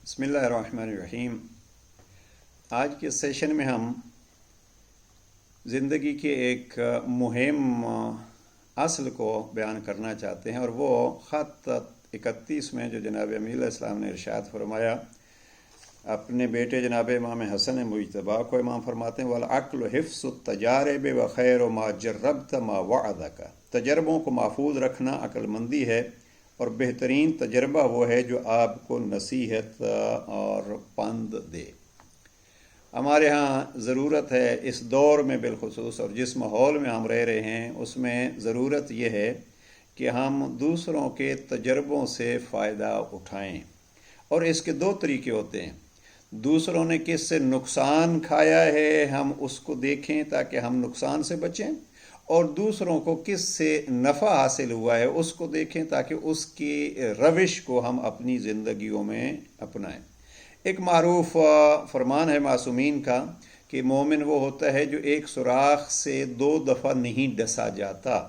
بسم اللہ الرحمن الرحیم۔ آج کے سیشن میں ہم زندگی کے ایک مہم اصل کو بیان کرنا چاہتے ہیں، اور وہ خط 31 میں جو جناب امیر علیہ السلام نے ارشاد فرمایا اپنے بیٹے جناب امام حسن مجتبیٰ کو، امام فرماتے ہیں وَالْعَقْلُ حِفْظُ التَّجَارِبِ وَخَيْرُ مَا جَرَّبْتَ مَا وَعَدَكَ۔ تجربوں کو محفوظ رکھنا عقل مندی ہے، اور بہترین تجربہ وہ ہے جو آپ کو نصیحت اور پند دے۔ ہمارے ہاں ضرورت ہے اس دور میں بالخصوص، اور جس ماحول میں ہم رہ رہے ہیں اس میں ضرورت یہ ہے کہ ہم دوسروں کے تجربوں سے فائدہ اٹھائیں، اور اس کے دو طریقے ہوتے ہیں۔ دوسروں نے کس سے نقصان کھایا ہے ہم اس کو دیکھیں تاکہ ہم نقصان سے بچیں، اور دوسروں کو کس سے نفع حاصل ہوا ہے اس کو دیکھیں تاکہ اس کی روش کو ہم اپنی زندگیوں میں اپنائیں۔ ایک معروف فرمان ہے معصومین کا کہ مومن وہ ہوتا ہے جو ایک سوراخ سے 2 دفعہ نہیں ڈسا جاتا۔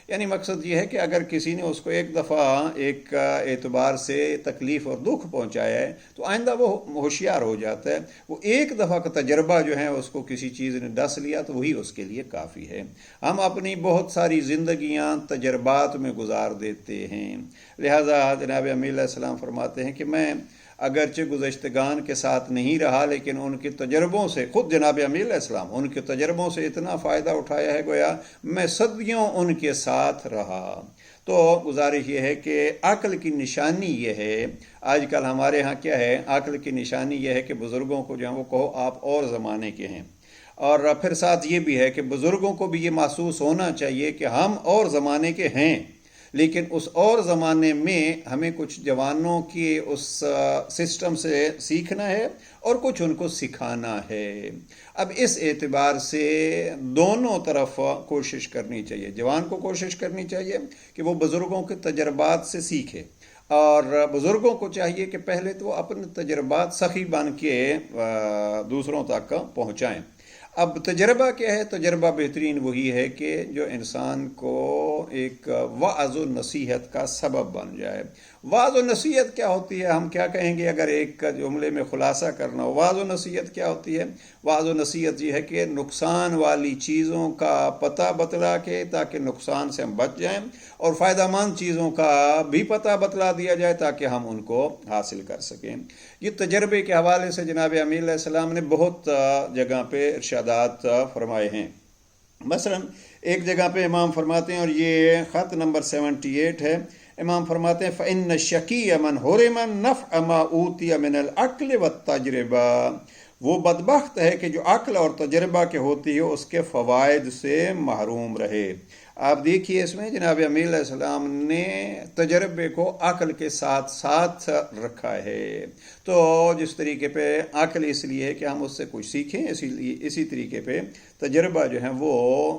یعنی مقصد یہ ہے کہ اگر کسی نے اس کو ایک دفعہ ایک اعتبار سے تکلیف اور دکھ پہنچایا ہے تو آئندہ وہ ہوشیار ہو جاتا ہے۔ وہ ایک دفعہ کا تجربہ جو ہے اس کو کسی چیز نے ڈس لیا تو وہی اس کے لیے کافی ہے۔ ہم اپنی بہت ساری زندگیاں تجربات میں گزار دیتے ہیں، لہذا جناب امیر علیہ السلام فرماتے ہیں کہ میں اگرچہ گزشتگان کے ساتھ نہیں رہا، لیکن ان کے تجربوں سے، خود جناب امیر علیہ السلام ان کے تجربوں سے اتنا فائدہ اٹھایا ہے گویا میں صدیوں ان کے ساتھ رہا۔ تو گزارش یہ ہے کہ عقل کی نشانی یہ ہے، آج کل ہمارے ہاں کیا ہے، عقل کی نشانی یہ ہے کہ بزرگوں کو جو ہے وہ کہو آپ اور زمانے کے ہیں، اور پھر ساتھ یہ بھی ہے کہ بزرگوں کو بھی یہ محسوس ہونا چاہیے کہ ہم اور زمانے کے ہیں، لیکن اس اور زمانے میں ہمیں کچھ جوانوں کی اس سسٹم سے سیکھنا ہے اور کچھ ان کو سکھانا ہے۔ اب اس اعتبار سے دونوں طرف کوشش کرنی چاہیے۔ جوان کو کوشش کرنی چاہیے کہ وہ بزرگوں کے تجربات سے سیکھے، اور بزرگوں کو چاہیے کہ پہلے تو وہ اپنے تجربات سخی بن کے دوسروں تک پہنچائیں۔ اب تجربہ کیا ہے؟ تجربہ بہترین وہی ہے کہ جو انسان کو ایک وعظ و نصیحت کا سبب بن جائے۔ وعظ و نصیحت کیا ہوتی ہے؟ ہم کیا کہیں گے اگر ایک جملے میں خلاصہ کرنا ہو؟ وعظ و نصیحت کیا ہوتی ہے؟ وعظ و نصیحت یہ ہے کہ نقصان والی چیزوں کا پتہ بتلا کے تاکہ نقصان سے ہم بچ جائیں، اور فائدہ مند چیزوں کا بھی پتہ بتلا دیا جائے تاکہ ہم ان کو حاصل کر سکیں۔ یہ تجربے کے حوالے سے جناب امیر علیہ السلام نے بہت جگہ پہ ارشادات فرمائے ہیں۔ مثلا ایک جگہ پہ امام فرماتے ہیں، اور یہ خط نمبر 78 ہے، امام فرماتے ہیں فَإِنَّ الشَّقِيَّ مَنْ حُرِمَ النَّفْعَ مَا أُوتِيَ مِنَ الْعَقْلِ وَالتَّجْرِبَةِ۔ وہ بدبخت ہے کہ جو عقل اور تجربہ کے ہوتی ہے اس کے فوائد سے محروم رہے۔ آپ دیکھیے اس میں جناب امیر علیہ السلام نے تجربے کو عقل کے ساتھ ساتھ رکھا ہے۔ تو جس طریقے پہ عقل اس لیے ہے کہ ہم اس سے کچھ سیکھیں، اسی طریقے پہ تجربہ جو ہے وہ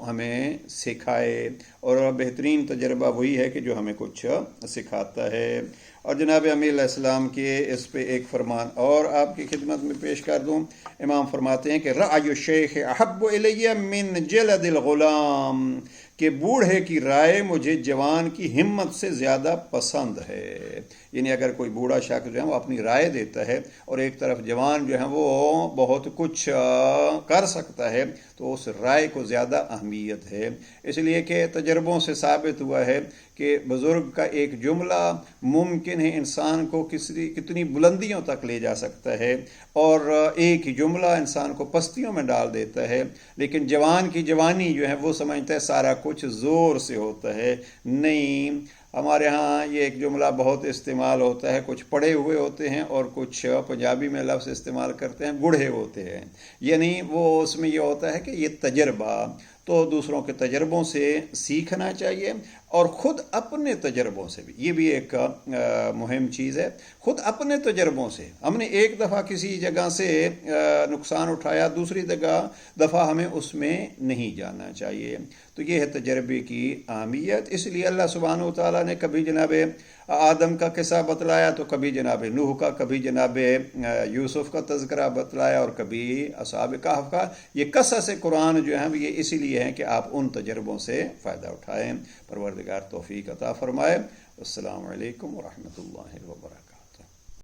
ہمیں سکھائے، اور بہترین تجربہ وہی ہے کہ جو ہمیں کچھ سکھاتا ہے۔ اور جناب امیر علیہ السلام کے اس پہ ایک فرمان اور آپ کی خدمت میں پیش کر دوں۔ امام فرماتے ہیں کہ رأی الشیخ احب الی من جلد الغلام، کہ بوڑھے کی رائے مجھے جوان کی ہمت سے زیادہ پسند ہے۔ یعنی اگر کوئی بوڑھا شخص جو ہے وہ اپنی رائے دیتا ہے اور ایک طرف جوان جو ہے وہ بہت کچھ کر سکتا ہے تو اس رائے کو زیادہ اہمیت ہے، اس لیے کہ تجربوں سے ثابت ہوا ہے کہ بزرگ کا ایک جملہ ممکن ہے انسان کو کتنی بلندیوں تک لے جا سکتا ہے، اور ایک ہی جملہ انسان کو پستیوں میں ڈال دیتا ہے۔ لیکن جوان کی جوانی جو ہے وہ سمجھتا ہے سارا کچھ زور سے ہوتا ہے۔ نہیں، ہمارے ہاں یہ ایک جملہ بہت استعمال ہوتا ہے، کچھ پڑھے ہوئے ہوتے ہیں اور کچھ پنجابی میں لفظ استعمال کرتے ہیں گڑھے ہوتے ہیں، یعنی وہ اس میں یہ ہوتا ہے کہ یہ تجربہ، تو دوسروں کے تجربوں سے سیکھنا چاہیے، اور خود اپنے تجربوں سے بھی، یہ بھی ایک مہم چیز ہے، خود اپنے تجربوں سے ہم نے ایک دفعہ کسی جگہ سے نقصان اٹھایا، دوسری دفعہ ہمیں اس میں نہیں جانا چاہیے۔ تو یہ ہے تجربے کی اہمیت۔ اس لیے اللہ سبحانہ و تعالیٰ نے کبھی جناب آدم کا قصہ بتلایا تو کبھی جناب نوح کا، کبھی جناب یوسف کا تذکرہ بتلایا، اور کبھی اصحاب کہف کا۔ یہ قصص قرآن جو ہیں یہ اسی لیے ہیں کہ آپ ان تجربوں سے فائدہ اٹھائیں۔ پروردگار توفیق عطا فرمائے۔ السلام علیکم ورحمۃ اللہ وبرکاتہ۔